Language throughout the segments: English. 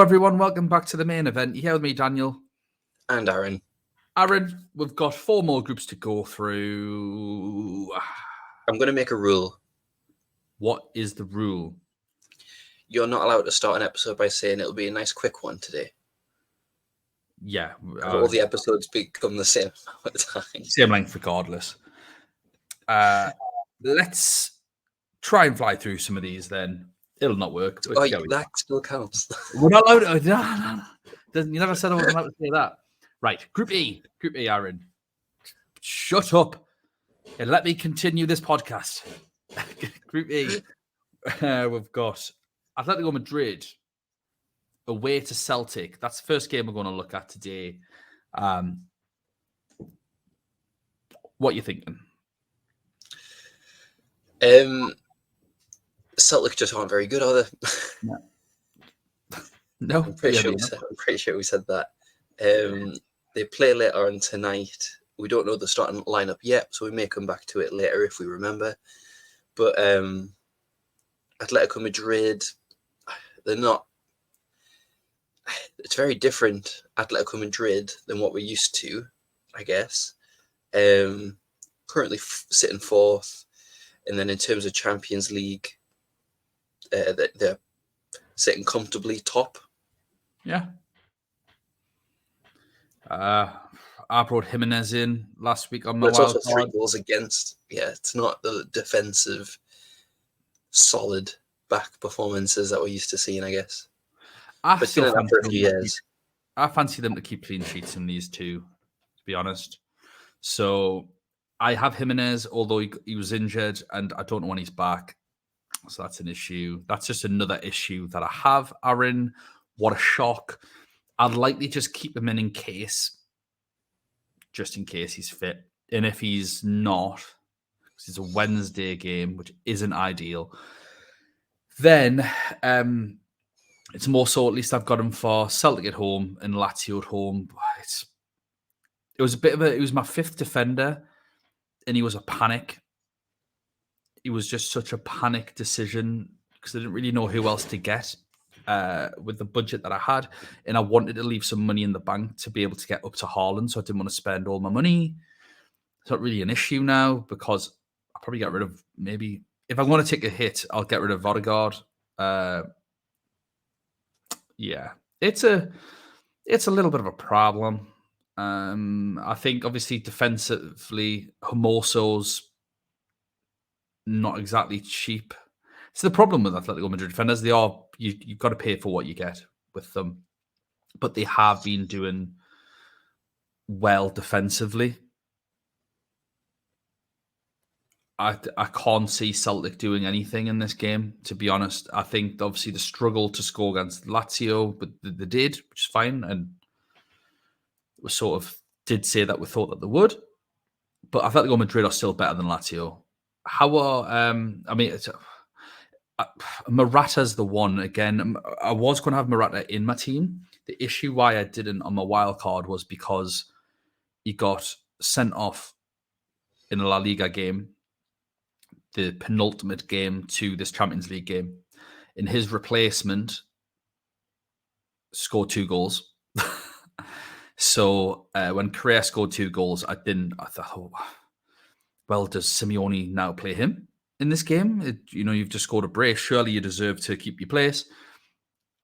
Everyone, welcome back to the main event. You here with me, Daniel. And Aaron. Aaron, we've got 4 more groups to go through. I'm going to make a rule. What is the rule? You're not allowed to start an episode by saying it'll be a nice quick one today. Yeah. All the episodes become the same amount of time. Same length regardless. Let's try and fly through some of these then. It'll not work. Oh, that still counts. We're not allowed to. No. You never said I wasn't allowed to say that. Right. Group E, Aaron. Shut up and let me continue this podcast. Group E. We've got Atletico Madrid away to Celtic. That's the first game we're going to look at today. What are you thinking? Celtic just aren't very good, are they? No. I'm pretty sure we said that. They play later on tonight. We don't know the starting lineup yet, so we may come back to it later if we remember. But Atletico Madrid, they're not. It's very different Atletico Madrid than what we're used to, I guess. Currently sitting 4th, and then in terms of Champions League, they're sitting comfortably top. Yeah. I brought Jimenez in last week on my wild also 3 goals against. Yeah, it's not the defensive, solid back performances that we're used to seeing, I guess. But it's been like that for a few years. I fancy them to keep clean sheets in these 2, to be honest. So I have Jimenez, although he was injured, and I don't know when he's back. So that's an issue. That's just another issue that I have, Aaron. What a shock. I'd likely just keep him in case, just in case he's fit. And if he's not, because it's a Wednesday game, which isn't ideal, then it's more so at least I've got him for Celtic at home and Lazio at home. It was my 5th defender, and he was a panic. It was just such a panic decision because I didn't really know who else to get with the budget that I had. And I wanted to leave some money in the bank to be able to get up to Haaland. So I didn't want to spend all my money. It's not really an issue now because I'll probably get rid of maybe, if I want to take a hit, I'll get rid of Odegaard. Yeah, it's a little bit of a problem. I think obviously defensively, Hermoso's not exactly cheap. It's the problem with Atletico Madrid defenders. They are you've got to pay for what you get with them, but they have been doing well defensively. I can't see Celtic doing anything in this game, to be honest. I think obviously the struggle to score against Lazio, but they did, which is fine, and we sort of did say that we thought that they would. But Atletico Madrid are still better than Lazio. How are Morata's the one again. I was going to have Morata in my team. The issue why I didn't on my wild card was because he got sent off in a La Liga game, the penultimate game to this Champions League game. In his replacement, scored 2 goals. So when Correa scored 2 goals, I thought, well, does Simeone now play him in this game? You've just scored a brace. Surely you deserve to keep your place.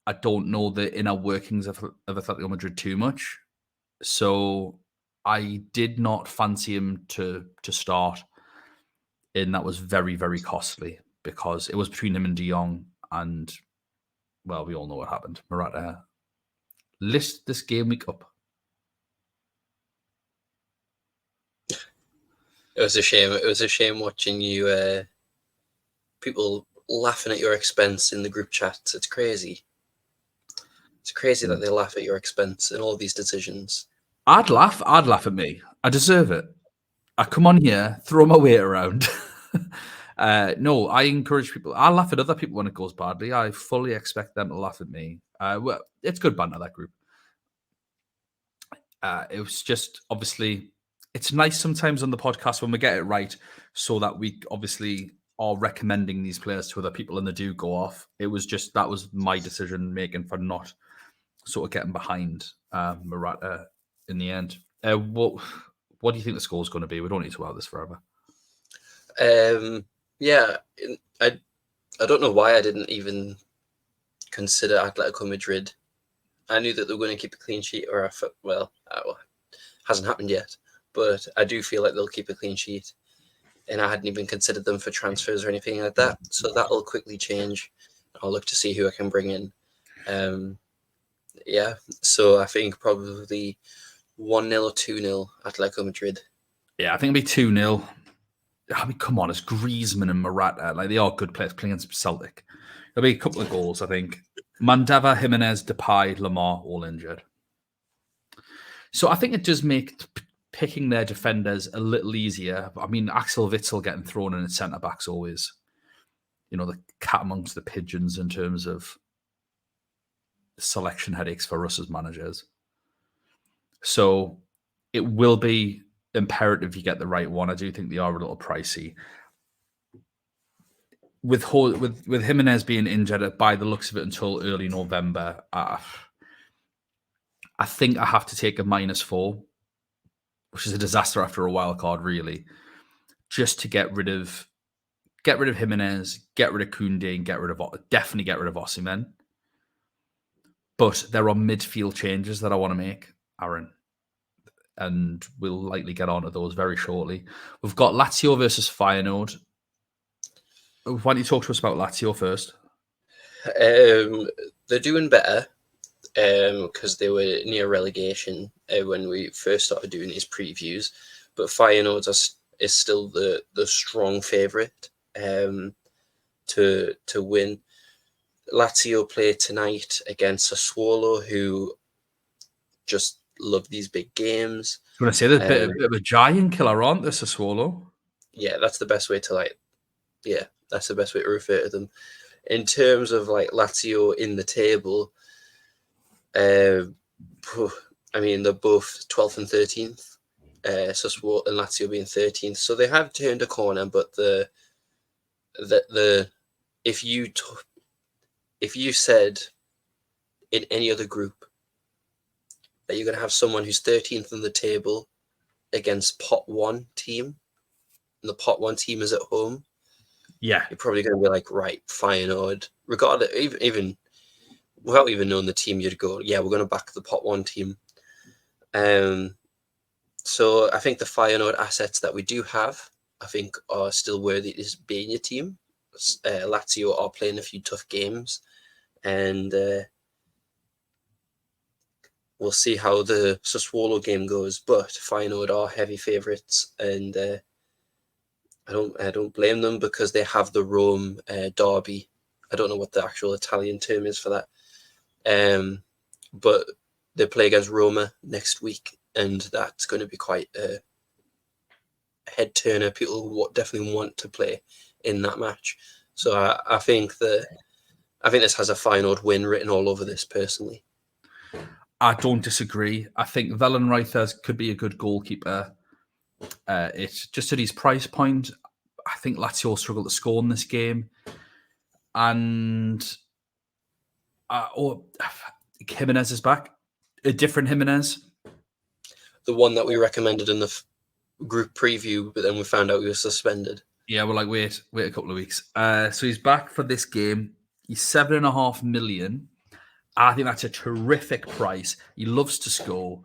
I don't know the inner workings of Atletico Madrid too much. So I did not fancy him to start. And that was very, very costly because it was between him and De Jong. And, well, we all know what happened. Morata lit this game week up. It was a shame. It was a shame watching you, people laughing at your expense in the group chats. It's crazy. It's crazy that they laugh at your expense in all these decisions. I'd laugh at me. I deserve it. I come on here, throw my weight around. No, I encourage people. I laugh at other people when it goes badly. I fully expect them to laugh at me. Well, it's good banter, that group. It was just, obviously, it's nice sometimes on the podcast when we get it right so that we obviously are recommending these players to other people and they do go off. It was just, that was my decision making for not sort of getting behind Morata in the end. What do you think the score's going to be? We don't need to have this forever. Yeah, I don't know why I didn't even consider Atletico Madrid. I knew that they were going to keep a clean sheet, or hasn't happened yet, but I do feel like they'll keep a clean sheet. And I hadn't even considered them for transfers or anything like that. So that'll quickly change. I'll look to see who I can bring in. Yeah, so I think probably 1-0 or 2-0 Atletico Madrid. Yeah, I think it'll be 2-0. I mean, come on, it's Griezmann and Morata. Like, they are good players playing against Celtic. There'll be a couple of goals, I think. Mandava, Jimenez, Depay, Lamar, all injured. So I think it does make picking their defenders a little easier. I mean, Axel Witsel getting thrown in at centre-back's always, the cat amongst the pigeons in terms of selection headaches for us as managers. So it will be imperative you get the right one. I do think they are a little pricey. With Jimenez being injured by the looks of it until early November, I think I have to take a -4, which is a disaster after a wild card, really, just to get rid of Jimenez, get rid of Koundé, and definitely get rid of Osimhen. But there are midfield changes that I want to make, Aaron, and we'll likely get on to those very shortly. We've got Lazio versus Feyenoord. Why don't you talk to us about Lazio first? They're doing better because they were near relegation when we first started doing these previews. But Feyenoord is still the strong favourite to win. Lazio play tonight against Sassuolo, who just love these big games. I was going to say, there's a bit of a giant killer, aren't there, Sassuolo? Yeah, that's the best way to that's the best way to refer to them. In terms of Lazio in the table, I mean, they're both 12th and 13th. Sassuolo and Lazio being 13th, so they have turned a corner. But if you said in any other group that you're going to have someone who's 13th on the table against pot one team, and the pot one team is at home, yeah, you're probably going to be like, right, Feyenoord, regardless, even without even knowing the team, you'd go, yeah, we're going to back the pot one team. So I think the Feyenoord assets that we do have, I think, are still worthy of being your team. Lazio are playing a few tough games, and we'll see how the Sassuolo game goes. But Feyenoord are heavy favourites, and I don't blame them because they have the Rome derby. I don't know what the actual Italian term is for that, but they play against Roma next week, and that's going to be quite a head turner. People definitely want to play in that match. So I think this has a Feyenoord win written all over this personally. I don't disagree. I think Vellenreiter could be a good goalkeeper. It's just at his price point. I think Lazio struggle to score in this game. And Jimenez is back. A different Jimenez. The one that we recommended in the group preview, but then we found out he was suspended. Yeah, we're like, wait a couple of weeks. So he's back for this game. He's 7.5 million. I think that's a terrific price. He loves to score.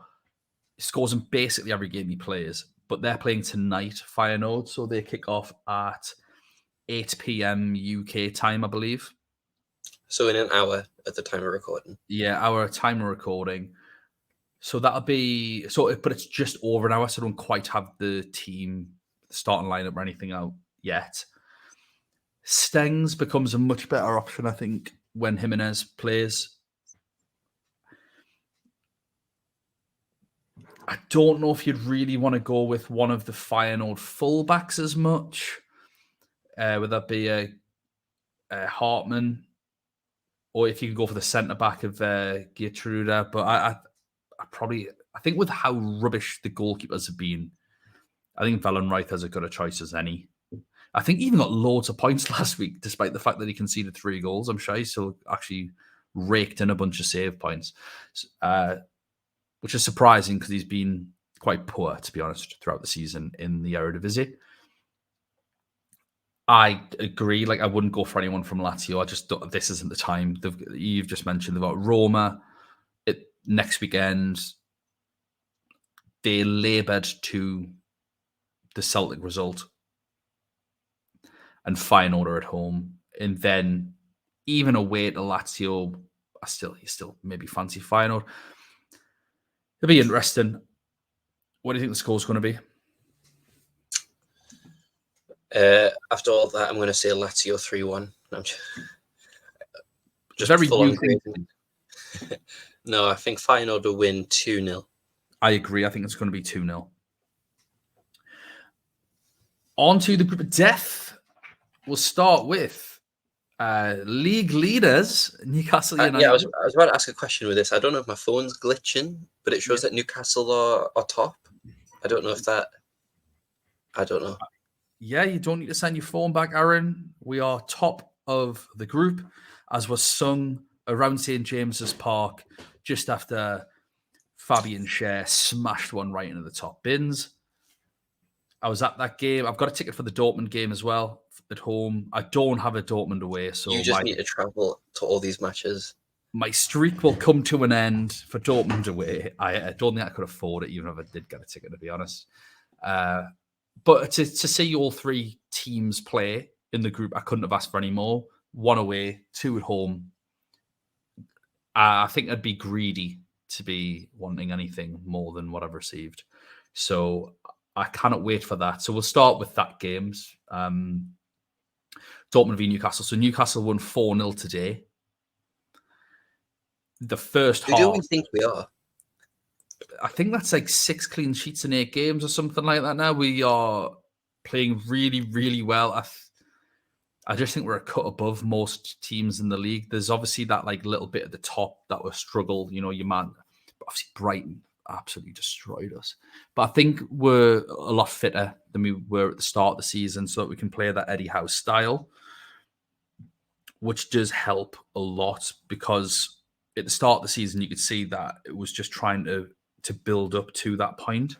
He scores in basically every game he plays. But they're playing tonight, Feyenoord, so they kick off at 8 p.m. UK time, I believe. So in an hour at the time of recording. Yeah, our time of recording. So that'll be but it's just over an hour, so I don't quite have the team starting lineup or anything out yet. Stengs becomes a much better option, I think, when Jimenez plays. I don't know if you'd really want to go with one of the Feyenoord fullbacks as much. Would that be a Hartman, or if you could go for the centre back of Geertruida? But I think with how rubbish the goalkeepers have been, I think Vellenreiter's as good a choice as any. I think he even got loads of points last week, despite the fact that he conceded 3 goals. I'm sure he's still actually raked in a bunch of save points, which is surprising because he's been quite poor, to be honest, throughout the season in the Eredivisie. I agree. Like, I wouldn't go for anyone from Lazio. I just don't, this isn't the time. You've just mentioned they've got Roma next weekend. They laboured to the Celtic result and Feyenoord at home, and then even away to Lazio, you still maybe fancy Feyenoord. It'll be interesting. What do you think the score's going to be? After all that, I'm going to say Lazio 3-1. Just very full No, I think Feyenoord will win 2-0. I agree. I think it's going to be 2-0. On to the group of death. We'll start with league leaders, Newcastle United. I was about to ask a question with this. I don't know if my phone's glitching, but it shows that Newcastle are top. I don't know if that... I don't know. Yeah, you don't need to send your phone back, Aaron. We are top of the group, as was sung around St. James's Park just after Fabian Schär smashed one right into the top bins. I was at that game. I've got a ticket for the Dortmund game as well at home. I don't have a Dortmund away, so you just need to travel to all these matches. My streak will come to an end for Dortmund away. I don't think I could afford it, even if I did get a ticket, to be honest. But to see all three teams play in the group, I couldn't have asked for any more. 1 away, 2 at home. I think I'd be greedy to be wanting anything more than what I've received. So I cannot wait for that. So we'll start with that games. Dortmund v Newcastle. So Newcastle won 4-0 today. The first half... Who do we think we are? I think that's like 6 clean sheets in 8 games or something like that now. We are playing really, really well. I just think we're a cut above most teams in the league. There's obviously that like little bit at the top that will struggle. You know, your man, but obviously Brighton absolutely destroyed us. But I think we're a lot fitter than we were at the start of the season, so that we can play that Eddie Howe style, which does help a lot, because at the start of the season, you could see that it was just trying to build up to that point.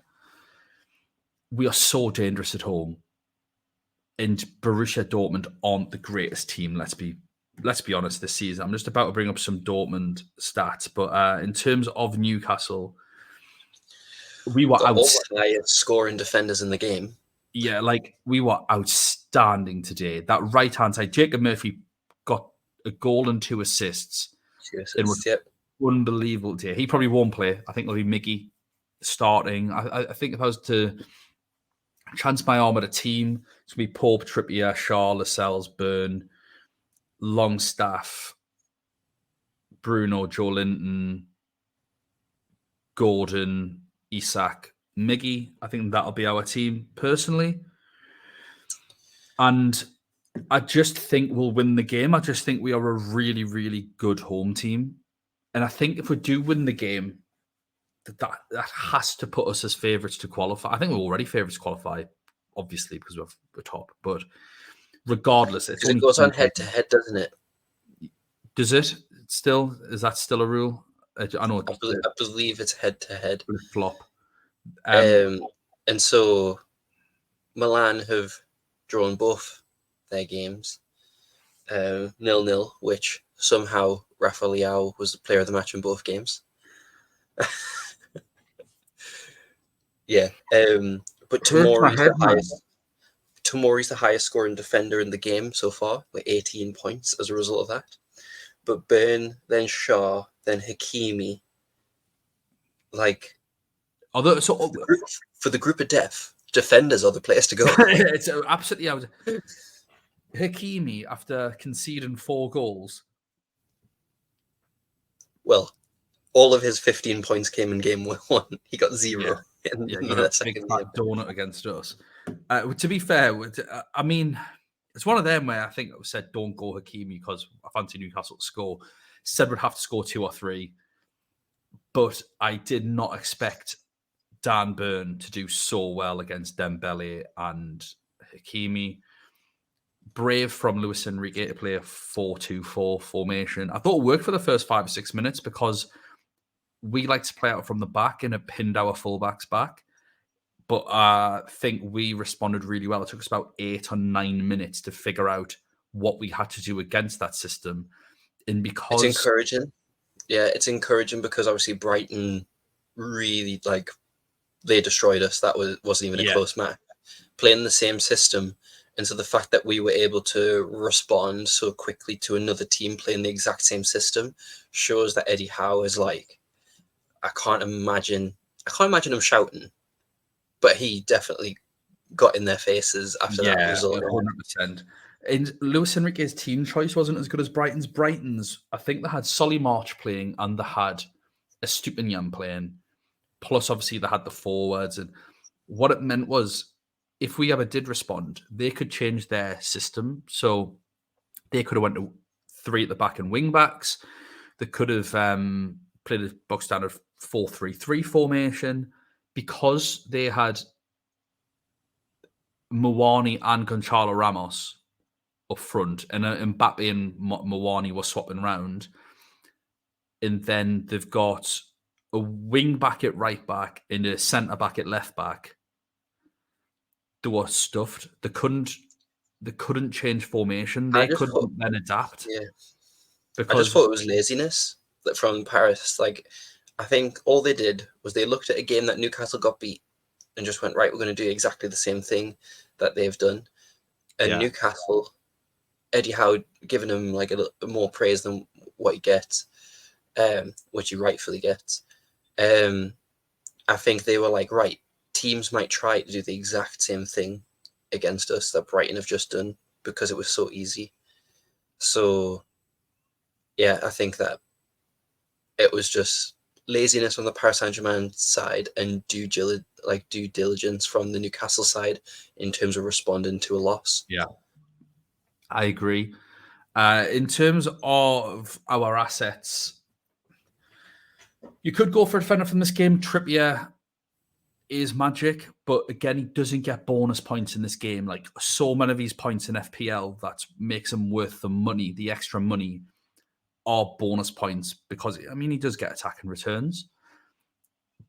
We are so dangerous at home. And Borussia Dortmund aren't the greatest team, let's be honest, this season. I'm just about to bring up some Dortmund stats, but in terms of Newcastle, we were all the highest scoring defenders in the game. Yeah, like we were outstanding today. That right-hand side, Jacob Murphy got a goal and 2 assists. 2 assists, yep. Unbelievable day. He probably won't play. I think it'll be Miggy starting. I think if I was to chance my arm at a team, it's going to be Pope, Trippier, Shaw, Lascelles, Byrne, Longstaff, Bruno, Joe Linton, Gordon, Isak, Miggy. I think that'll be our team, personally. And I just think we'll win the game. I just think we are a really, really good home team. And I think if we do win the game, that has to put us as favourites to qualify. I think we're already favourites to qualify, obviously, because we're top. But regardless, it goes on head-to-head, doesn't it? Does it still? Is that still a rule? I know. I believe it's head-to-head. Flop. And so Milan have drawn both their games 0-0, which somehow Rafa Leao was the player of the match in both games. Yeah, but Tomori's the highest scoring defender in the game so far, with 18 points as a result of that. But Byrne, then Shaw, then Hakimi, like, for the group of death, defenders are the place to go. It's absolutely. Hakimi, after conceding 4 goals. Well, all of his 15 points came in game 1. He got 0 in that second game. Donut against us. To be fair, I mean, it's one of them where I think I said don't go Hakimi because I fancy Newcastle to score. Said we'd have to score 2 or 3. But I did not expect Dan Burn to do so well against Dembele and Hakimi. brave from Luis Enrique to play a 4-2-4 formation. I thought it worked for the first 5 or 6 minutes because we like to play out from the back and it pinned our fullbacks back. But I think we responded really well. It took us about 8 or 9 minutes to figure out what we had to do against that system. And because it's encouraging. Yeah, it's encouraging because obviously Brighton really, like, they destroyed us. That wasn't even a close match. Playing the same system. And so the fact that we were able to respond so quickly to another team playing the exact same system shows that Eddie Howe is like, I can't imagine him shouting, but he definitely got in their faces after that result. 100%. And Luis Enrique's team choice wasn't as good as Brighton's. Brighton's, I think they had Solly March playing and they had Estupiñán playing. Plus, obviously, they had the forwards. And what it meant was, if we ever did respond, they could change their system. So they could have went to 3 at the back and wing backs. They could have played a box standard 4-3-3 formation. Because they had Mawani and Gonçalo Ramos up front, and Mbappe and Mawani were swapping around. And then they've got a wing back at right back and a centre back at left back. They were stuffed. They couldn't change formation. They couldn't then adapt. Yeah. Because I just thought it was laziness from Paris. Like, I think all they did was they looked at a game that Newcastle got beat and just went, right, we're going to do exactly the same thing that they've done. And Newcastle, Eddie Howe giving him like a more praise than what he gets, which he rightfully gets. I think they were like, right, teams might try to do the exact same thing against us that Brighton have just done because it was so easy. So, yeah, I think that it was just laziness on the Paris Saint-Germain side and due diligence from the Newcastle side in terms of responding to a loss. Yeah, I agree. In terms of our assets, you could go for a defender from this game. Trippier is magic, but again, he doesn't get bonus points in this game. Like so many of these points in FPL, that makes him worth the money, the extra money, are bonus points because, I mean, he does get attack and returns,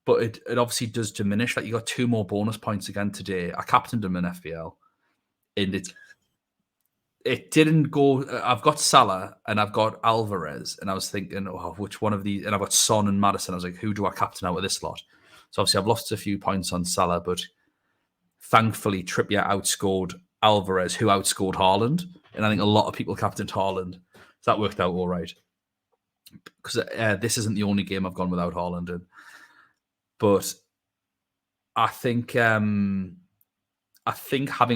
but it obviously does diminish. Like you got 2 more bonus points again today. I captained him in FPL, and it didn't go. I've got Salah and I've got Alvarez, and I was thinking, oh, which one of these? And I've got Son and Madison. I was like, who do I captain out of this lot? So obviously I've lost a few points on Salah, but thankfully Trippier outscored Alvarez, who outscored Haaland. And I think a lot of people captained Haaland. So that worked out all right. Because this isn't the only game I've gone without Haaland in. But I think having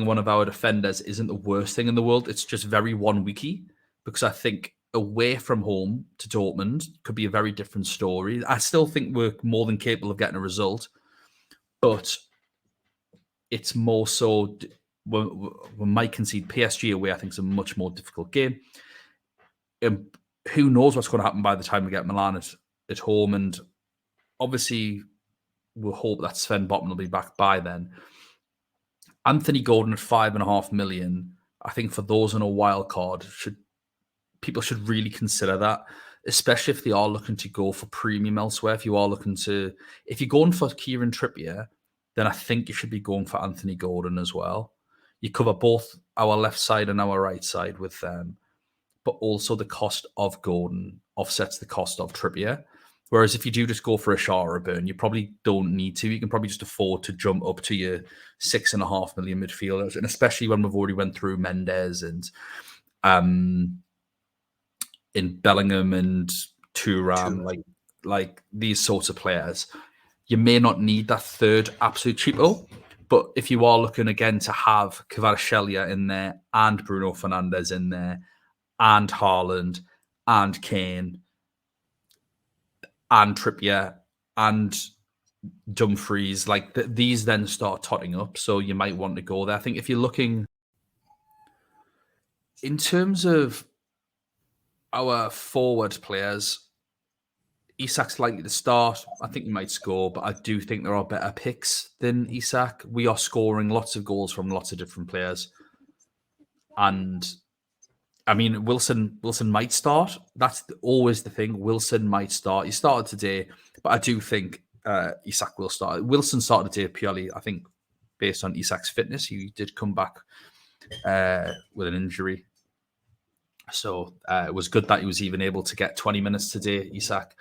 one of our defenders isn't the worst thing in the world. It's just very one-weeky, because I think away from home to Dortmund could be a very different story. I still think we're more than capable of getting a result, but it's more so when we might concede PSG away. I think it's a much more difficult game. Who knows what's going to happen by the time we get Milan at home, and obviously we'll hope that Sven Botman will be back by then. Anthony Gordon at 5.5 million, I think for those on a wild card, people should really consider that, especially if they are looking to go for premium elsewhere. If you're going for Kieran Trippier, then I think you should be going for Anthony Gordon as well. You cover both our left side and our right side with them, but also the cost of Gordon offsets the cost of Trippier. Whereas if you do just go for a Shaw or a Burn, you probably don't need to. You can probably just afford to jump up to your 6.5 million midfielders, and especially when we've already went through Mendes and in Bellingham and Thuram, like these sorts of players, you may not need that third absolute cheapo. But if you are looking again to have Kvaratskhelia in there and Bruno Fernandes in there and Haaland and Kane and Trippier and Dumfries, like these then start totting up. So you might want to go there. I think if you're looking in terms of our forward players, Isak's likely to start. I think he might score, but I do think there are better picks than Isak. We are scoring lots of goals from lots of different players. And I mean, Wilson might start. That's always the thing. Wilson might start. He started today, but I do think Isak will start. Wilson started today purely, I think, based on Isak's fitness. He did come back with an injury. So it was good that he was even able to get 20 minutes today, Isak.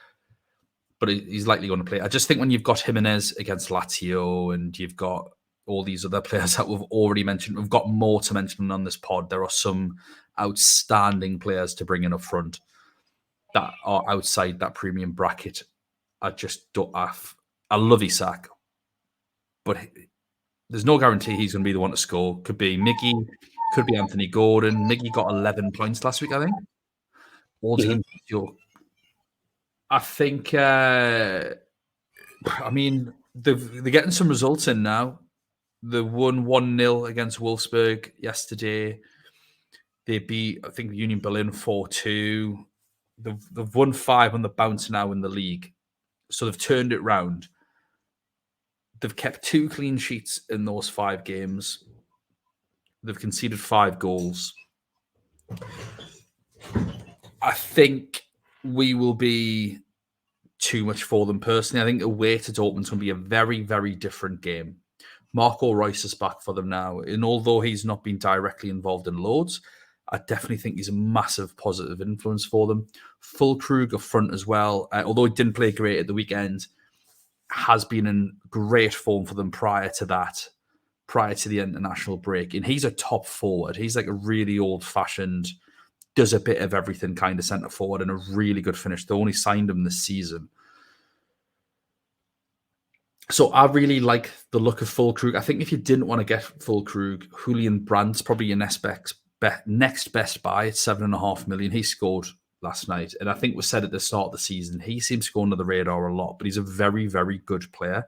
But he's likely going to play. I just think when you've got Jimenez against Lazio and you've got all these other players that we've already mentioned, we've got more to mention on this pod. There are some outstanding players to bring in up front that are outside that premium bracket. I just don't have. I love Isak, but there's no guarantee he's going to be the one to score. Could be Miggy, could be Anthony Gordon. Miggy got 11 points last week, I think. I think. I mean, they're getting some results in now. They won 1-0 against Wolfsburg yesterday. They beat, I think, Union Berlin 4-2. They've won 5 on the bounce now in the league. So they've turned it round. They've kept 2 clean sheets in those 5 games. They've conceded 5 goals. I think we will be too much for them personally. I think away to Dortmund's going to be a very, very different game. Marco Reus is back for them now. And although he's not been directly involved in loads, I definitely think he's a massive positive influence for them. Füllkrug up front as well, although he didn't play great at the weekend, has been in great form for them prior to that, prior to the international break. And he's a top forward. He's like a really old-fashioned, does a bit of everything kind of centre forward and a really good finish. They only signed him this season. So I really like the look of Füllkrug. I think if you didn't want to get Füllkrug, Julian Brandt's probably your next best buy at 7.5 million. He scored last night. And I think we said at the start of the season, he seems to go under the radar a lot, but he's a very, very good player.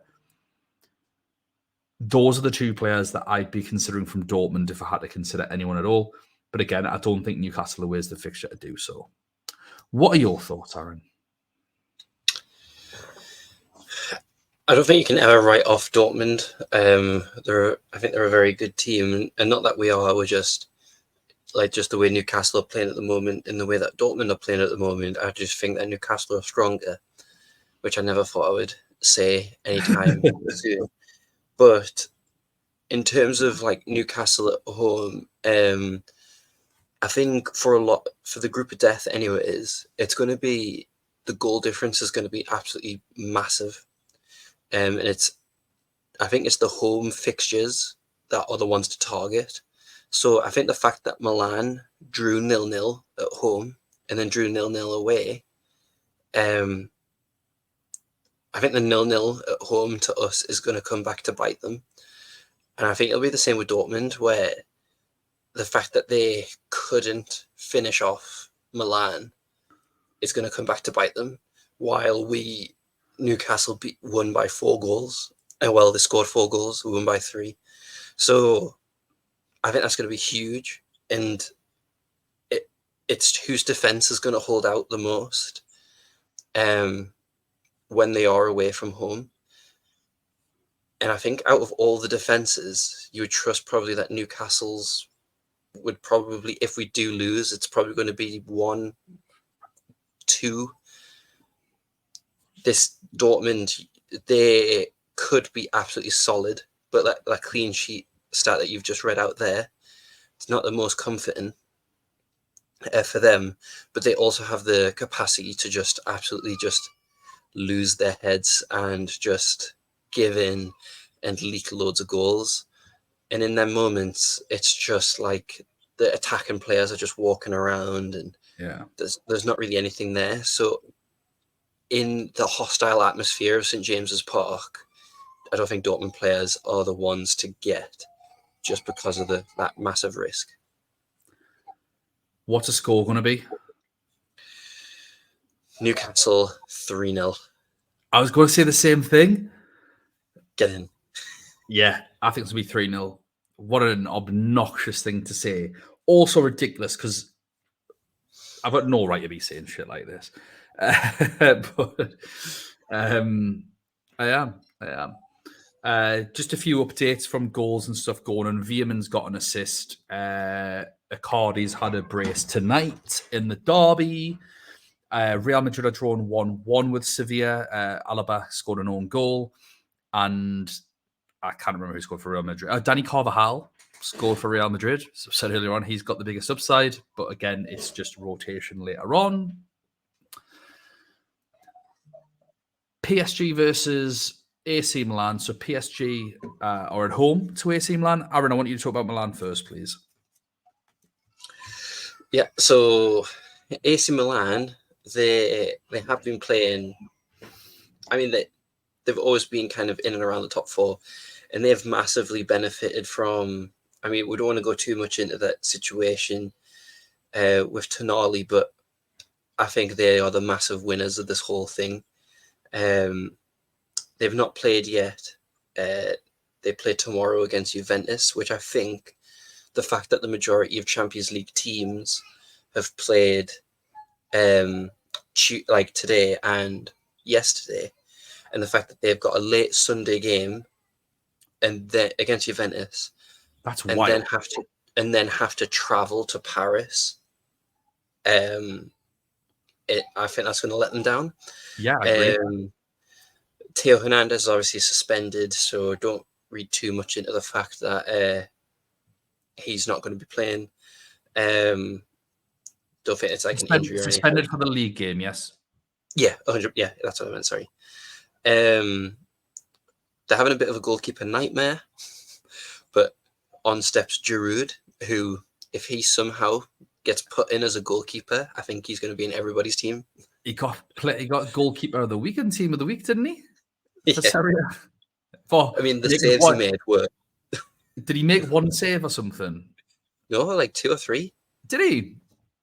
Those are the 2 players that I'd be considering from Dortmund if I had to consider anyone at all. But again, I don't think Newcastle away is the fixture to do so. What are your thoughts, Aaron? I don't think you can ever write off Dortmund. I think they're a very good team, and not that we are. We're just the way Newcastle are playing at the moment, and the way that Dortmund are playing at the moment. I just think that Newcastle are stronger, which I never thought I would say anytime soon. But in terms of like Newcastle at home, I think for the group of death, anyways, it's going to be the goal difference is going to be absolutely massive. And I think it's the home fixtures that are the ones to target. So I think the fact that Milan drew 0-0 at home and then drew 0-0 away, I think the 0-0 at home to us is going to come back to bite them. And I think it'll be the same with Dortmund, where the fact that they couldn't finish off Milan is going to come back to bite them, while Newcastle won by 4 goals. Well, they scored 4 goals, we won by 3. So I think that's going to be huge. And it's whose defense is going to hold out the most when they are away from home. And I think out of all the defenses, you would trust probably that Newcastle's would probably, if we do lose, it's probably going to be 1, 2. This Dortmund, they could be absolutely solid, but that clean sheet stat that you've just read out there, it's not the most comforting for them, but they also have the capacity to just absolutely just lose their heads and just give in and leak loads of goals. And in them moments, it's just like the attacking players are just walking around and there's not really anything there. So in the hostile atmosphere of St. James's Park, I don't think Dortmund players are the ones to get just because of that massive risk. What's the score going to be? Newcastle 3-0. I was going to say the same thing. Get in. Yeah, I think it's going to be 3-0. What an obnoxious thing to say. Also ridiculous because I've got no right to be saying shit like this. But I am. Just a few updates from goals and stuff going on. Veerman's got an assist. Icardi's had a brace tonight in the derby. Real Madrid are drawn 1-1 with Sevilla. Alaba scored an own goal. And I can't remember who scored for Real Madrid. Danny Carvajal scored for Real Madrid. So I said earlier on, he's got the biggest upside. But again, it's just rotation later on. PSG versus AC Milan. So PSG are at home to AC Milan. Aaron, I want you to talk about Milan first, please. Yeah, so AC Milan, they have been playing. I mean, they've always been kind of in and around the top four, and they've massively benefited from. I mean, we don't want to go too much into that situation with Tonali, but I think they are the massive winners of this whole thing. They've not played yet. They play tomorrow against Juventus, which I think the fact that the majority of Champions League teams have played like today and yesterday, and the fact that they've got a late Sunday game and then against Juventus, that's and wild. then have to travel to Paris. I think that's going to let them down. Yeah, I agree. Theo Hernandez is obviously suspended, so don't read too much into the fact that he's not going to be playing. Don't think it's like an injury or anything. Suspended for the league game, yes. Yeah, 100. Yeah, that's what I meant. Sorry. They're having a bit of a goalkeeper nightmare, but on steps Giroud, who, if he somehow gets put in as a goalkeeper, I think he's going to be in everybody's team. He got goalkeeper of the week and team of the week, didn't he? For Yeah. Serie A. I mean, the saves he made were. Did he make one save or something? No, like 2 or 3. Did he?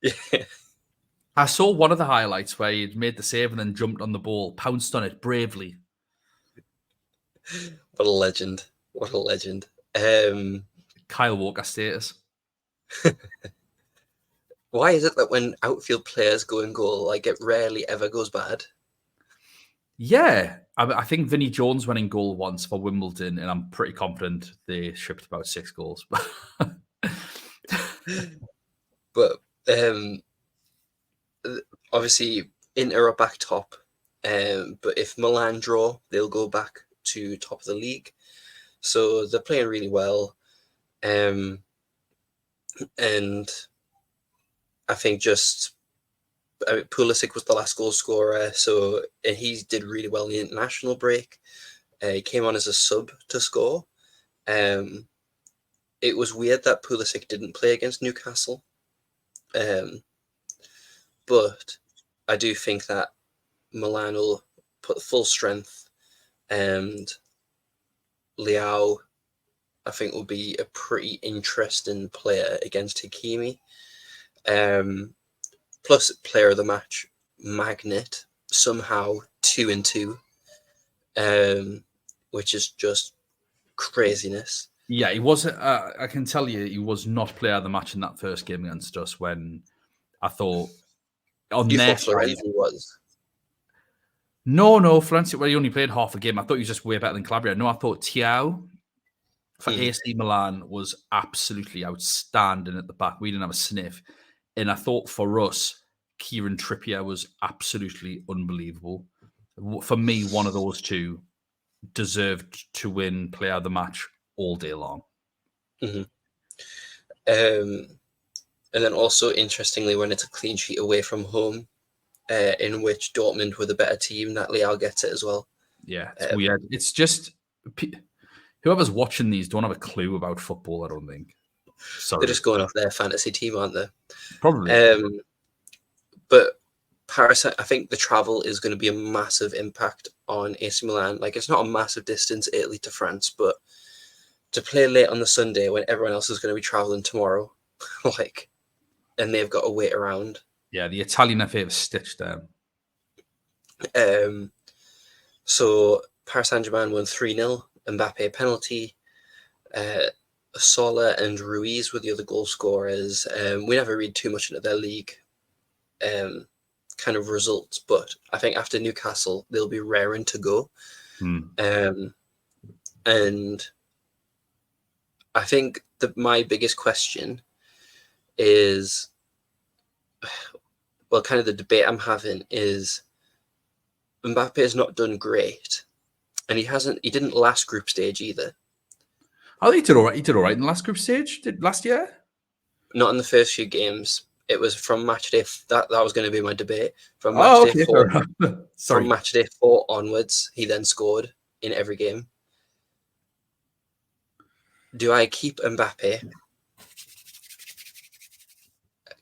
Yeah. I saw one of the highlights where he made the save and then jumped on the ball, pounced on it bravely. What a legend. What a legend. Kyle Walker status. Why is it that when outfield players go in goal, like it rarely ever goes bad? Yeah. I think Vinnie Jones went in goal once for Wimbledon, and I'm pretty confident they shipped about 6 goals. But obviously, Inter are back top. But if Milan draw, they'll go back to top of the league. So they're playing really well. And I think Pulisic was the last goal scorer, and he did really well in the international break. He came on as a sub to score. It was weird that Pulisic didn't play against Newcastle. But I do think that Milan will put full strength, and Leao, I think, will be a pretty interesting player against Hakimi. Plus, player of the match, Magnet, somehow 2-2, which is just craziness. Yeah, he was. I can tell you, he was not player of the match in that first game against us. When I thought on you their thought Florenzi was. No, Florenzi. Well, he only played half a game. I thought he was just way better than Calabria. No, I thought Thiaw for AC Milan was absolutely outstanding at the back. We didn't have a sniff. And I thought for us, Kieran Trippier was absolutely unbelievable. For me, one of those two deserved to win player of the match all day long. Mm-hmm. And then also, interestingly, when it's a clean sheet away from home, in which Dortmund were the better team, that Leao gets it as well. Yeah, it's weird. It's just whoever's watching these don't have a clue about football, I don't think. Sorry. They're just going off their fantasy team, aren't they? Probably. But Paris, I think the travel is going to be a massive impact on AC Milan. Like, it's not a massive distance, Italy to France, but to play late on the Sunday when everyone else is going to be traveling tomorrow, and they've got to wait around. Yeah, the Italian FA have stitched them. So Paris Saint-Germain won 3-0, Mbappe penalty. Sola and Ruiz were the other goal scorers. We never read too much into their league kind of results, but I think after Newcastle, they'll be raring to go. And I think my biggest question is, well, kind of the debate I'm having is Mbappe has not done great, and he didn't last group stage either. I think he did all right. He did all right in the last group stage. Did last year? Not in the first few games. It was from match day. That was going to be my debate. From match day 4. Sorry. From match day 4 onwards, he then scored in every game. Do I keep Mbappe?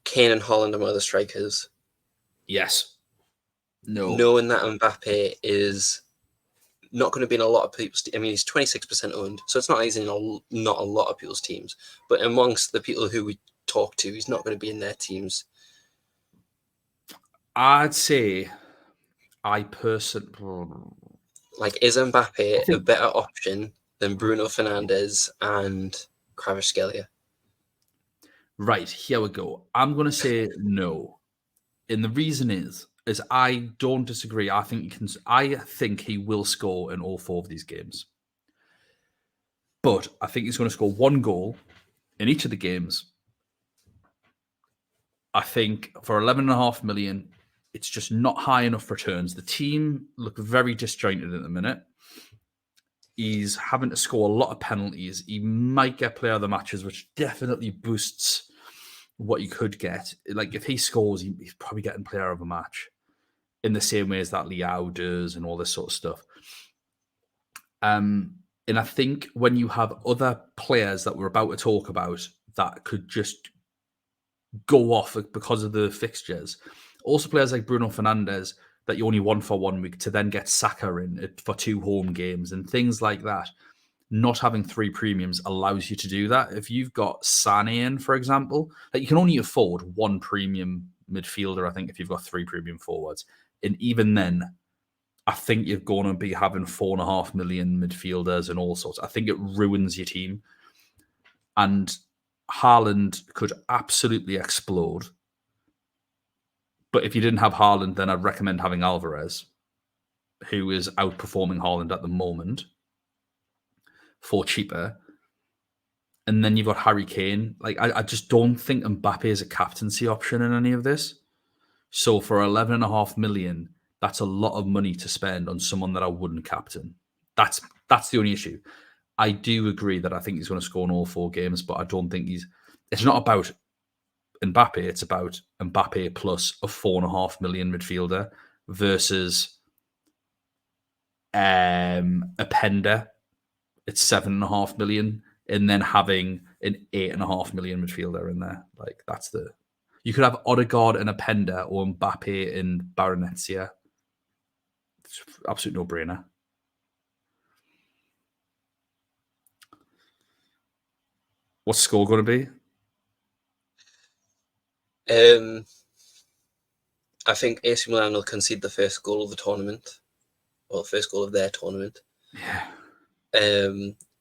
Kane and Haaland are my other strikers. Yes. No. Knowing that Mbappe is not going to be in a lot of people's. I mean, he's 26% owned, so it's not like he's in not a lot of people's teams. But amongst the people who we talk to, he's not going to be in their teams. I'd say, I personally, like, is Mbappe a better option than Bruno Fernandes and Kvaratskhelia? Right, here we go. I'm going to say no. And the reason is I don't disagree. I think he will score in all 4 of these games. But I think he's going to score 1 goal in each of the games. I think for 11.5 million, it's just not high enough returns. The team look very disjointed at the minute. He's having to score a lot of penalties. He might get player of the matches, which definitely boosts what you could get. Like, if he scores, he's probably getting player of a match in the same way as that Liao does and all this sort of stuff. And I think when you have other players that we're about to talk about that could just go off because of the fixtures, also players like Bruno Fernandes that you only want for 1 week to then get Saka in for 2 home games and things like that. Not having 3 premiums allows you to do that. If you've got Sané in, for example, that you can only afford 1 premium midfielder, I think, if you've got 3 premium forwards. And even then, I think you're going to be having 4.5 million midfielders and all sorts. I think it ruins your team. And Haaland could absolutely explode. But if you didn't have Haaland, then I'd recommend having Alvarez, who is outperforming Haaland at the moment, for cheaper. And then you've got Harry Kane. Like, I just don't think Mbappe is a captaincy option in any of this. So for 11.5 million, that's a lot of money to spend on someone that I wouldn't captain. That's the only issue. I do agree that I think he's going to score in all 4 games, but I don't think it's not about Mbappe, it's about Mbappe plus a 4.5 million midfielder versus a Pender. It's 7.5 million, and then having an 8.5 million midfielder in there. Like, you could have Odegaard and a Pender or Mbappe and Baronetsia. It's absolute no-brainer. What's the score going to be? I think AC Milan will concede the first goal of the tournament, or the first goal of their tournament. Yeah.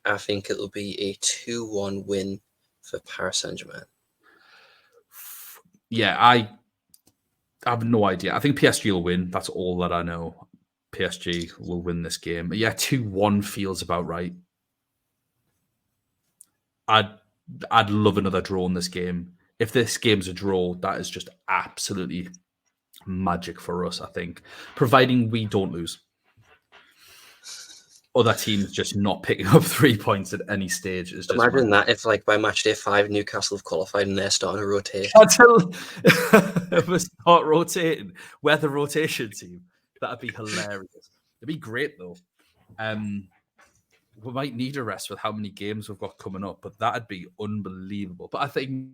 I think it'll be a 2-1 win for Paris Saint-Germain. Yeah, I have no idea. I think PSG will win. That's all that I know. PSG will win this game. But yeah, 2-1 feels about right. I'd love another draw in this game. If this game's a draw, that is just absolutely magic for us, I think. Providing we don't lose. Other teams just not picking up 3 points at any stage is just imagine that if, like, by match day 5 Newcastle have qualified and they're starting to rotate. If we start rotating, we're the rotation team. That'd be hilarious. It'd be great though. We might need a rest with how many games we've got coming up, but that'd be unbelievable. But I think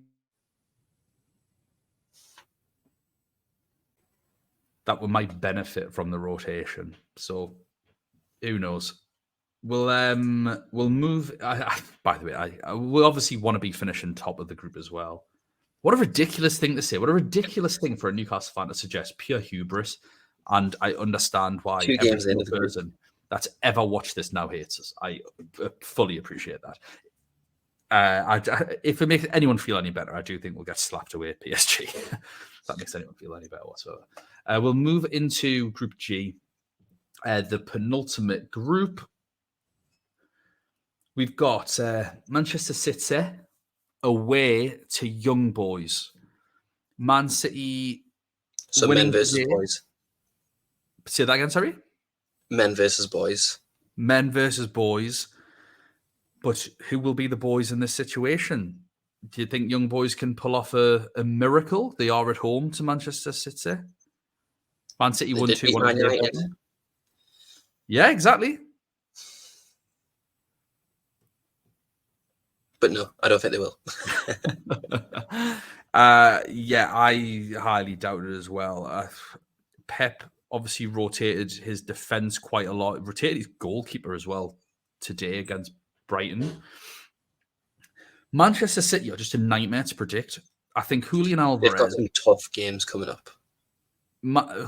that we might benefit from the rotation. So who knows? We'll move. By the way, we obviously want to be finishing top of the group as well. What a ridiculous thing to say! What a ridiculous thing for a Newcastle fan to suggest. Pure hubris, and I understand why every single person that's ever watched this now hates us. I fully appreciate that. If it makes anyone feel any better, I do think we'll get slapped away at PSG. If that makes anyone feel any better whatsoever. We'll move into Group G, the penultimate group. We've got Manchester City away to Young Boys. Man City. So winning men versus today. boys. Say that again, sorry? Men versus boys. Men versus boys. But who will be the boys in this situation? Do you think Young Boys can pull off a miracle? They are at home to Manchester City. Man City They won did beat 2-1 Man today. United. Yeah, exactly. But no, I don't think they will. Yeah, I highly doubt it as well. Pep obviously rotated his defense quite a lot. Rotated his goalkeeper as well today against Brighton. Manchester City are just a nightmare to predict. I think Julian They've got Alvarez. some tough games coming up.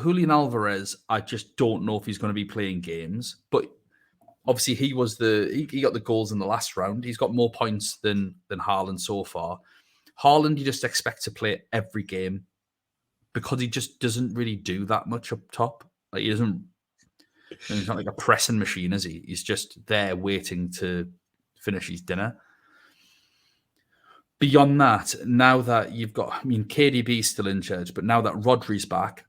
Julian Alvarez, I just don't know if he's going to be playing games. But obviously, he got the goals in the last round. He's got more points than Haaland so far. Haaland, you just expect to play every game because he just doesn't really do that much up top. Like he doesn't. He's not like a pressing machine, is he? He's just there waiting to finish his dinner. Beyond that, now that you've got, KDB's still injured, but now that Rodri's back,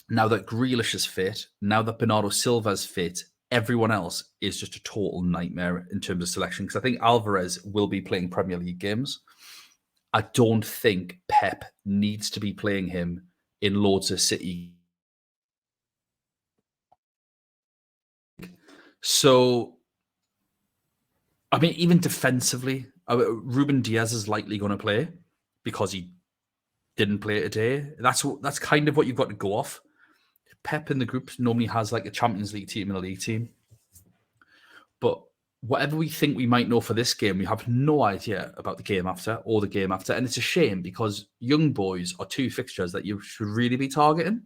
now that Grealish is fit, now that Bernardo Silva's fit, everyone else is just a total nightmare in terms of selection. Because I think Alvarez will be playing Premier League games. I don't think Pep needs to be playing him in loads of City. So, even defensively, Ruben Diaz is likely going to play because he didn't play today. That's kind of what you've got to go off. Pep in the group normally has like a Champions League team and a league team. But whatever we think we might know for this game, we have no idea about the game after or the game after. And it's a shame because Young Boys are two fixtures that you should really be targeting.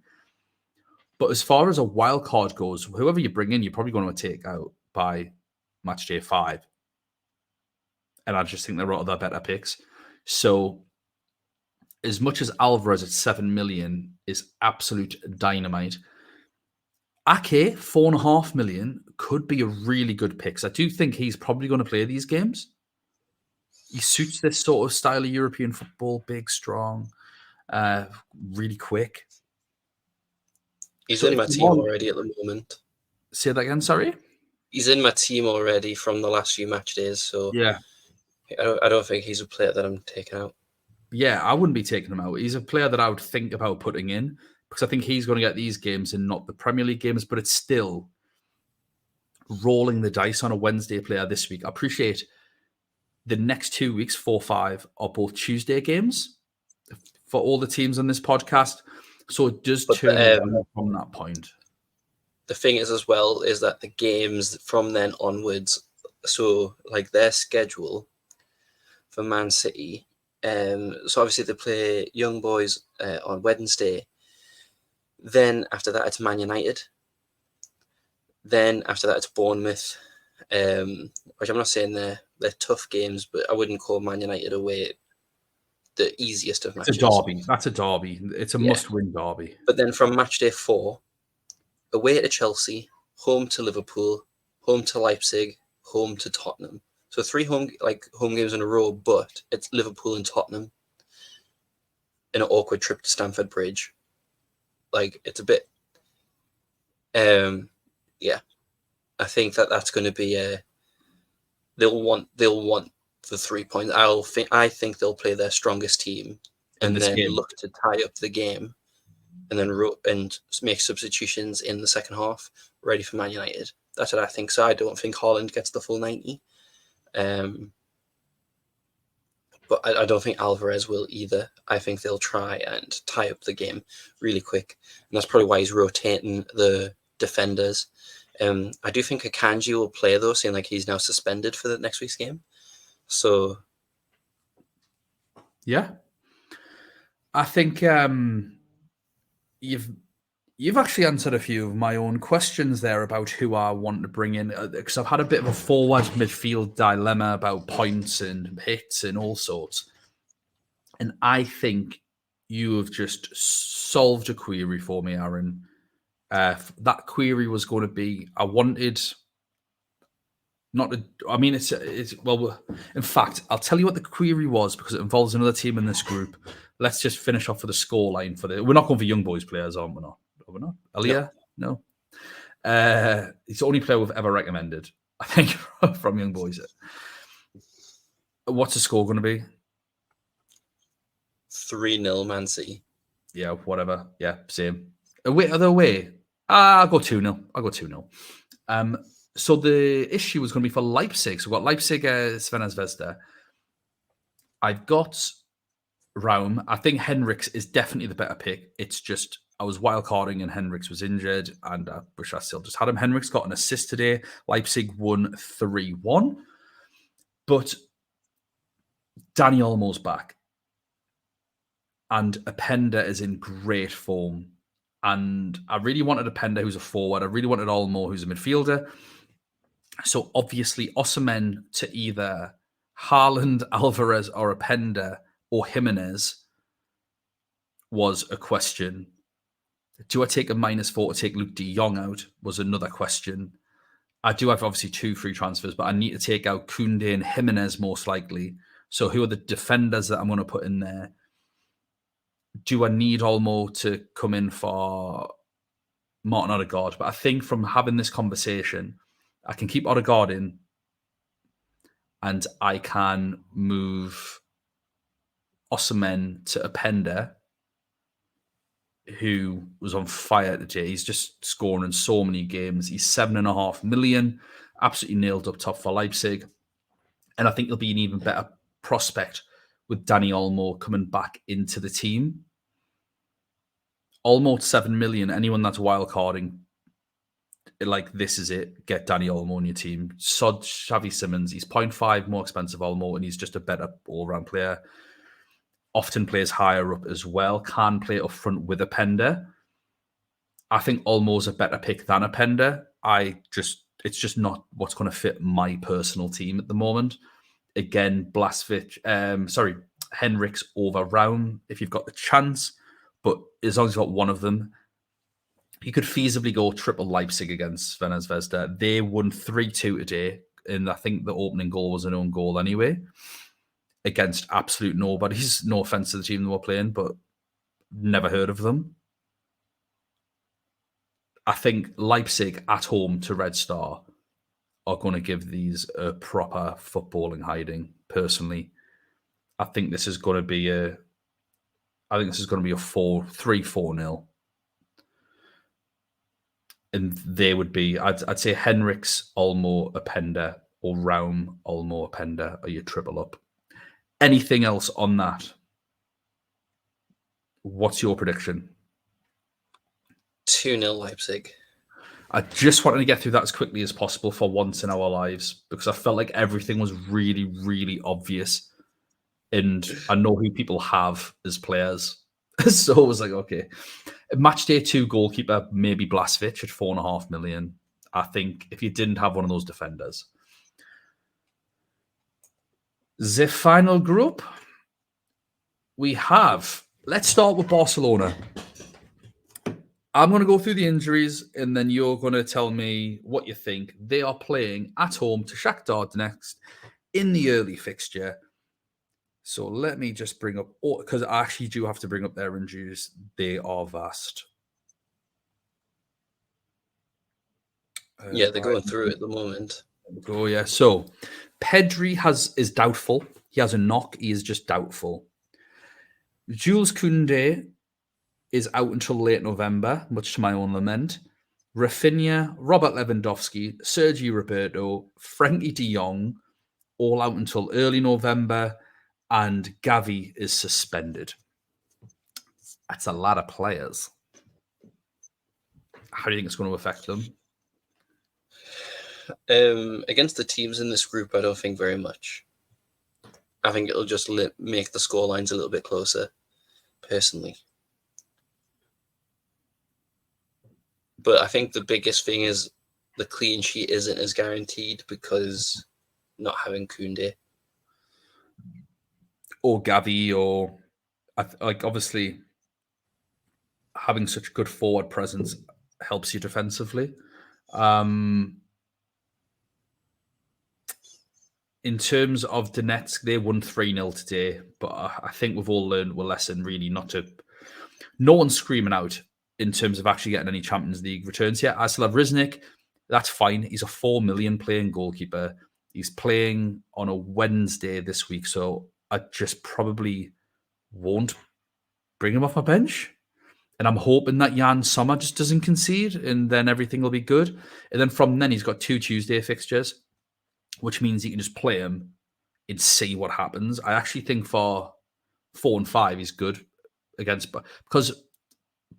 But as far as a wild card goes, whoever you bring in, you're probably going to take out by match day 5. And I just think there are other better picks. So as much as Alvarez at 7 million is absolute dynamite, Ake, 4.5 million, could be a really good pick. So I do think he's probably going to play these games. He suits this sort of style of European football, big, strong, really quick. He's in my team already at the moment. Say that again, sorry? He's in my team already from the last few match days, so yeah, I don't think he's a player that I'm taking out. Yeah, I wouldn't be taking him out. He's a player that I would think about putting in because I think he's going to get these games and not the Premier League games, but it's still rolling the dice on a Wednesday player this week. I appreciate the next 2 weeks, 4-5, are both Tuesday games for all the teams on this podcast. So it does turn around from that point. The thing is as well is that the games from then onwards, so like their schedule for Man City, so obviously they play Young Boys on Wednesday. Then after that, it's Man United. Then after that, it's Bournemouth, which I'm not saying they're tough games, but I wouldn't call Man United away the easiest of matches. It's a derby. That's a derby. It's a must-win derby. But then from match day 4, away to Chelsea, home to Liverpool, home to Leipzig, home to Tottenham. So 3 home games in a row, but it's Liverpool and Tottenham in an awkward trip to Stamford Bridge. Like it's a bit, I think that's going to be they'll want the 3 points. I think they'll play their strongest team and then look to tie up the game, and then and make substitutions in the second half, ready for Man United. That's what I think. So I don't think Haaland gets the full 90. But I don't think Alvarez will either. I think they'll try and tie up the game really quick. And that's probably why he's rotating the defenders. I do think Akanji will play, though, seeing like he's now suspended for the next week's game. So, yeah. I think you've actually answered a few of my own questions there about who I want to bring in, because I've had a bit of a forward midfield dilemma about points and hits and all sorts. And I think you have just solved a query for me, Aaron. That query was going to be, I wanted I mean, it's well. In fact, I'll tell you what the query was because it involves another team in this group. Let's just finish off for the scoreline for the. We're not going for young boys players, aren't we? Not. Are we not? Aaliyah? No. It's the only player we've ever recommended, I think, from young boys. What's the score going to be? 3-0 Man City. Yeah, whatever. Yeah, same. Away, other way. I'll go 2-0. I'll go 2-0. So the issue was going to be for Leipzig. So we've got Leipzig, Svenna Zvezda. I've got Raum. I think Henriks is definitely the better pick. It's just I was wildcarding and Henriks was injured, and I wish I still just had him. Henriks got an assist today. Leipzig won 3-1. But Dani Olmo's back. And Openda is in great form. And I really wanted Openda, who's a forward. I really wanted Olmo, who's a midfielder. So obviously, Osimhen to either Haaland, Alvarez, or Openda, or Jimenez was a question. Do I take a -4 to take Luke de Jong out was another question. I do have obviously 2 free transfers, but I need to take out Koundé and Jimenez most likely. So who are the defenders that I'm going to put in there? Do I need Olmo to come in for Martin Odegaard? But I think from having this conversation, I can keep Odegaard in and I can move Osimhen to Openda, who was on fire today. He's just scoring in so many games. He's 7.5 million, absolutely nailed up top for Leipzig. And I think he'll be an even better prospect with Dani Olmo coming back into the team. Olmo 7 million, anyone that's wildcarding, like this is it. Get Dani Olmo on your team. Sod Xavi Simons, he's 0.5 more expensive Olmo, and he's just a better all-round player. Often plays higher up as well. Can play up front with Openda. I think Olmo's a better pick than Openda. It's just not what's going to fit my personal team at the moment. Again, Henriks over Raum if you've got the chance. But as long as you've got one of them, you could feasibly go triple Leipzig against Svenna Zvezda. They won 3-2 today, and I think the opening goal was an own goal anyway, against absolute nobodies. No offense to the team they were playing, but never heard of them. I think Leipzig at home to Red Star are going to give these a proper footballing hiding, personally. I think this is going to be a 3-4-0. And they would be, I'd say Henriks, Olmo, Openda, or Raum, Olmo, Openda are your triple up. Anything else on that? What's your prediction? 2-0 Leipzig. I just wanted to get through that as quickly as possible for once in our lives because I felt like everything was really, really obvious. And I know who people have as players. So I was like, okay. Match day 2 goalkeeper, maybe Blažević at 4.5 million. I think if you didn't have one of those defenders. The final group we have, let's start with Barcelona. I'm going to go through the injuries and then you're going to tell me what you think. They are playing at home to Shakhtar Donetsk in the early fixture. So let me just bring up, because I actually do have to bring up their injuries. They are vast. Yeah, they're going through it at the moment. Oh, yeah. So Pedri is doubtful. He has a knock. He is just doubtful. Jules Koundé is out until late November, much to my own lament. Rafinha, Robert Lewandowski, Sergio Roberto, Frenkie de Jong, all out until early November, and Gavi is suspended. That's a lot of players. How do you think it's going to affect them? Against the teams in this group, I don't think very much. I think it'll just make the scorelines a little bit closer, personally. But I think the biggest thing is the clean sheet isn't as guaranteed because not having Koundé. Or Gavi, or like obviously having such good forward presence helps you defensively. in terms of Donetsk, they won 3-0 today, but I think we've all learned a lesson really not to. No one's screaming out in terms of actually getting any Champions League returns yet. I still have Riznik. That's fine. He's a 4 million playing goalkeeper. He's playing on a Wednesday this week, so I just probably won't bring him off my bench. And I'm hoping that Jan Sommer just doesn't concede, and then everything will be good. And then from then, he's got 2 Tuesday fixtures, which means he can just play him and see what happens. I actually think for 4 and 5, he's good against, because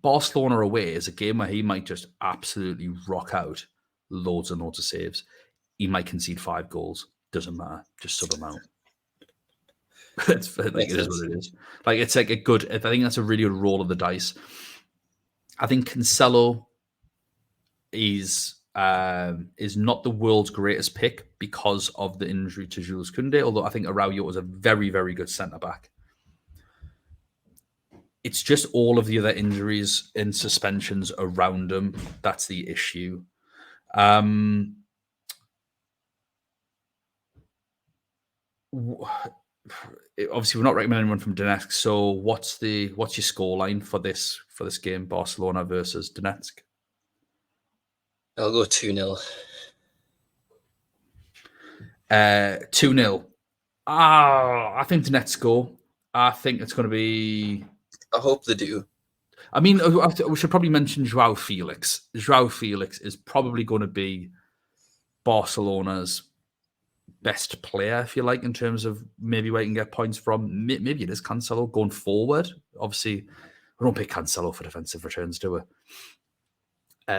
Barcelona away is a game where he might just absolutely rock out loads and loads of saves. He might concede 5 goals. Doesn't matter. Just sub him out. It's like, it is what it is. Like, it's like a good. I think that's a really good roll of the dice. I think Cancelo is not the world's greatest pick because of the injury to Jules Koundé, although I think Araujo was a very, very good centre-back. It's just all of the other injuries and suspensions around him. That's the issue. Obviously, we're not recommending anyone from Donetsk. So, what's your scoreline for this game, Barcelona versus Donetsk? I'll go 2-0. 2-0. I think Donetsk score. I think it's going to be. I hope they do. I mean, we should probably mention João Felix. João Felix is probably going to be Barcelona's best player, if you like, in terms of maybe where you can get points from. Maybe it is Cancelo going forward. Obviously, we don't pick Cancelo for defensive returns, do we?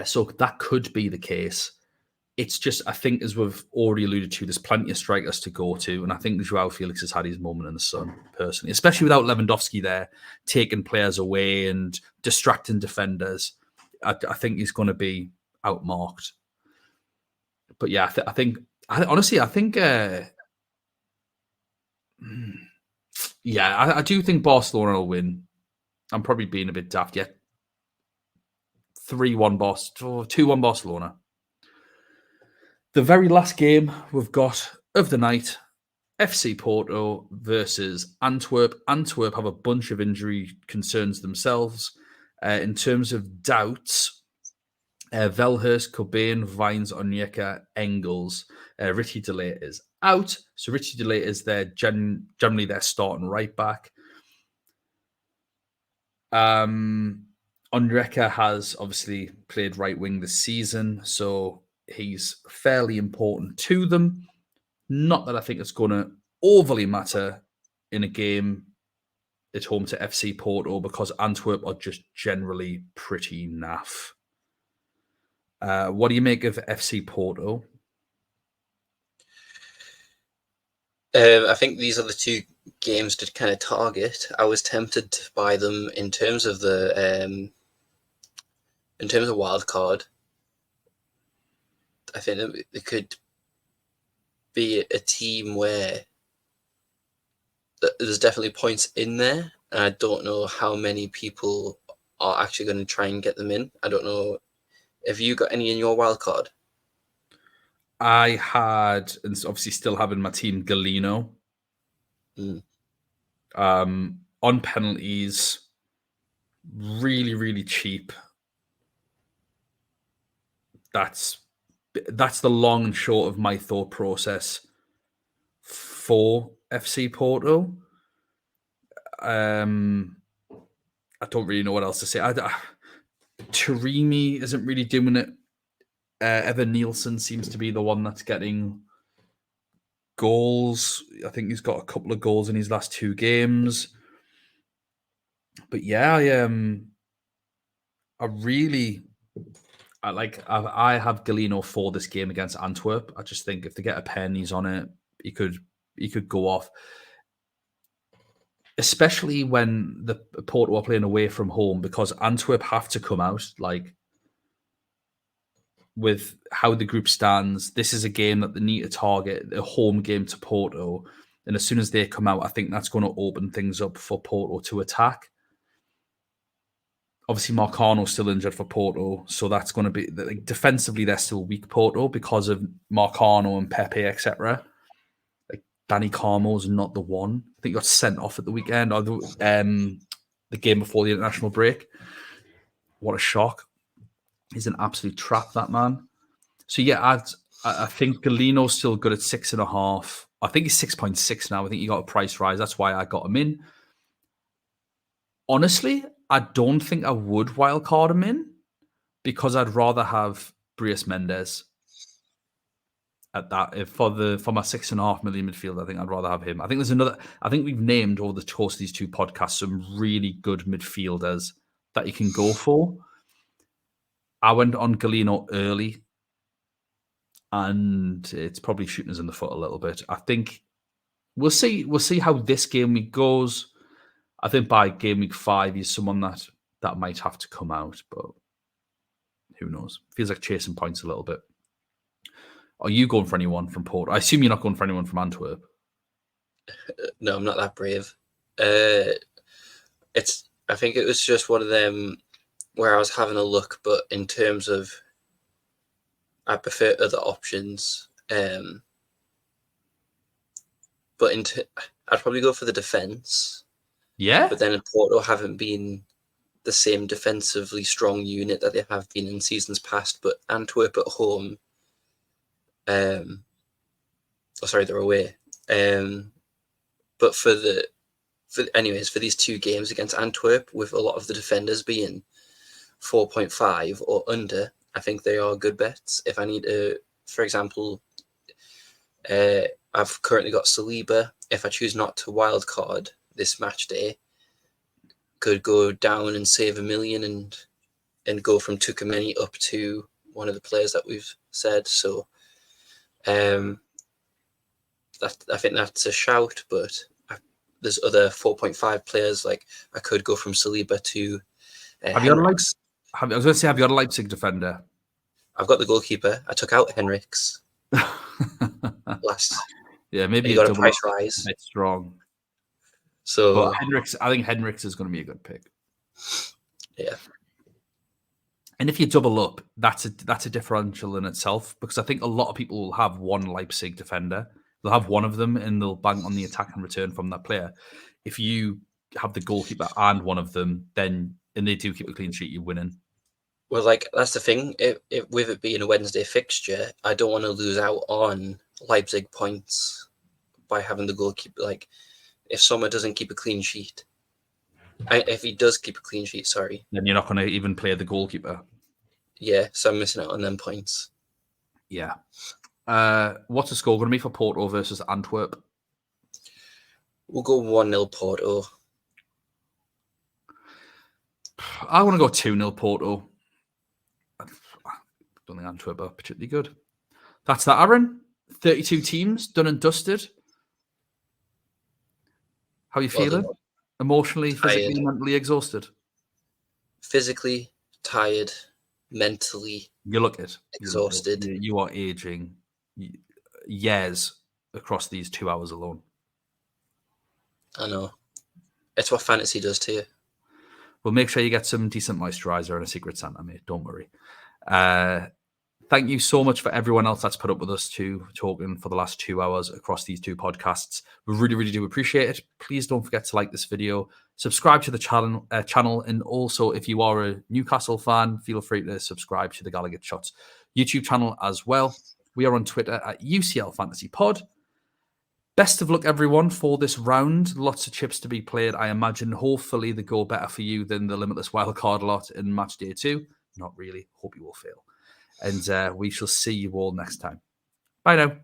So that could be the case. It's just, I think, as we've already alluded to, there's plenty of strikers to go to, and I think João Felix has had his moment in the sun, personally, especially without Lewandowski there, taking players away and distracting defenders. I think he's going to be outmarked. But yeah, I think I do think Barcelona will win. I'm probably being a bit daft yet. 2-1 Barcelona. The very last game we've got of the night, FC Porto versus Antwerp. Antwerp have a bunch of injury concerns themselves. In terms of doubts, Velhurst, Cobain, Vines, Onyeka, Engels, Richie DeLay is out. So Richie DeLay is generally their starting right back. Onyeka has obviously played right wing this season, so he's fairly important to them. Not that I think it's going to overly matter in a game at home to FC Porto, because Antwerp are just generally pretty naff. What do you make of FC Porto? I think these are the two games to kind of target. I was tempted to buy them in terms of wild card. I think it could be a team where there's definitely points in there, and I don't know how many people are actually going to try and get them in. I don't know. Have you got any in your wild card? I had, and obviously still have in my team, Galeno. On penalties, really, really cheap. That's the long and short of my thought process for FC Porto. I don't really know what else to say. Taremi isn't really doing it. Evan Nielsen seems to be the one that's getting goals. I think he's got a couple of goals in his last 2 games. But yeah, I have Galeno for this game against Antwerp. I just think if they get a pen, he's on it. He could go off, especially when the Porto are playing away from home, because Antwerp have to come out like. With how the group stands, this is a game that they need to target, a home game to Porto. And as soon as they come out, I think that's going to open things up for Porto to attack. Obviously, Marcano's still injured for Porto, so that's going to be defensively they're still weak, Porto, because of Marcano and Pepe, etc. Like Danny Carmo's not the one. I think he got sent off at the weekend or the game before the international break. What a shock. He's an absolute trap, that man. So, yeah, I think Galino's still good at 6.5. I think he's 6.6 now. I think he got a price rise. That's why I got him in. Honestly, I don't think I would wildcard him in because I'd rather have Brias Mendes at that. For my 6.5 million midfield, I think I'd rather have him. I think there's another. I think we've named over the course of these two podcasts some really good midfielders that you can go for. I went on Galino early, and it's probably shooting us in the foot a little bit. I think we'll see. We'll see how this game week goes. I think by game week 5, he's someone that might have to come out, but who knows? Feels like chasing points a little bit. Are you going for anyone from Port? I assume you're not going for anyone from Antwerp. No, I'm not that brave. I think it was just one of them where I was having a look, but in terms of, I prefer other options. But I'd probably go for the defense. Yeah. But then Porto haven't been the same defensively strong unit that they have been in seasons past. But Antwerp at home, they're away. But for these two games against Antwerp, with a lot of the defenders being 4.5 or under, I think they are good bets. If I need to, for example, I've currently got Saliba. If I choose not to wildcard this match day, could go down and save $1 million and go from Tukameni up to one of the players that we've said. So I think that's a shout, but there's other 4.5 players. Like I could go from Saliba to Henriks. I was going to say, have you got a Leipzig defender? I've got the goalkeeper. I took out Henriks last. Yeah, maybe he got a price rise. It's strong. So, but I think Henriks is going to be a good pick. Yeah. And if you double up, that's a differential in itself, because I think a lot of people will have one Leipzig defender. They'll have one of them and they'll bank on the attack and return from that player. If you have the goalkeeper and one of them, and they do keep a clean sheet, you're winning. Well, that's the thing. With it being a Wednesday fixture, I don't want to lose out on Leipzig points by having the goalkeeper. Like, if Sommer doesn't keep a clean sheet, if he does keep a clean sheet, sorry, then you're not going to even play the goalkeeper. Yeah, so I'm missing out on them points. Yeah. What's the score going to be for Porto versus Antwerp? We'll go 1-0 Porto. I want to go 2-0 Porto. I don't think Antwerp are particularly good. That's that, Aaron. 32 teams, done and dusted. How are you feeling? Emotionally, physically, mentally exhausted? Physically tired, mentally you look it. Exhausted. You are aging years across these 2 hours alone. I know. It's what fantasy does to you. Well, make sure you get some decent moisturizer and a Secret Santa, mate. Don't worry. Thank you so much for everyone else that's put up with us talking for the last 2 hours across these two podcasts. We really, really do appreciate it. Please don't forget to like this video, subscribe to the channel, and also if you are a Newcastle fan, feel free to subscribe to the Gallagher Shots YouTube channel as well. We are on Twitter at UCL Fantasy Pod. Best of luck, everyone, for this round. Lots of chips to be played, I imagine. Hopefully they go better for you than the Limitless Wildcard lot in match day 2. Not really. Hope you will fail. And we shall see you all next time. Bye now.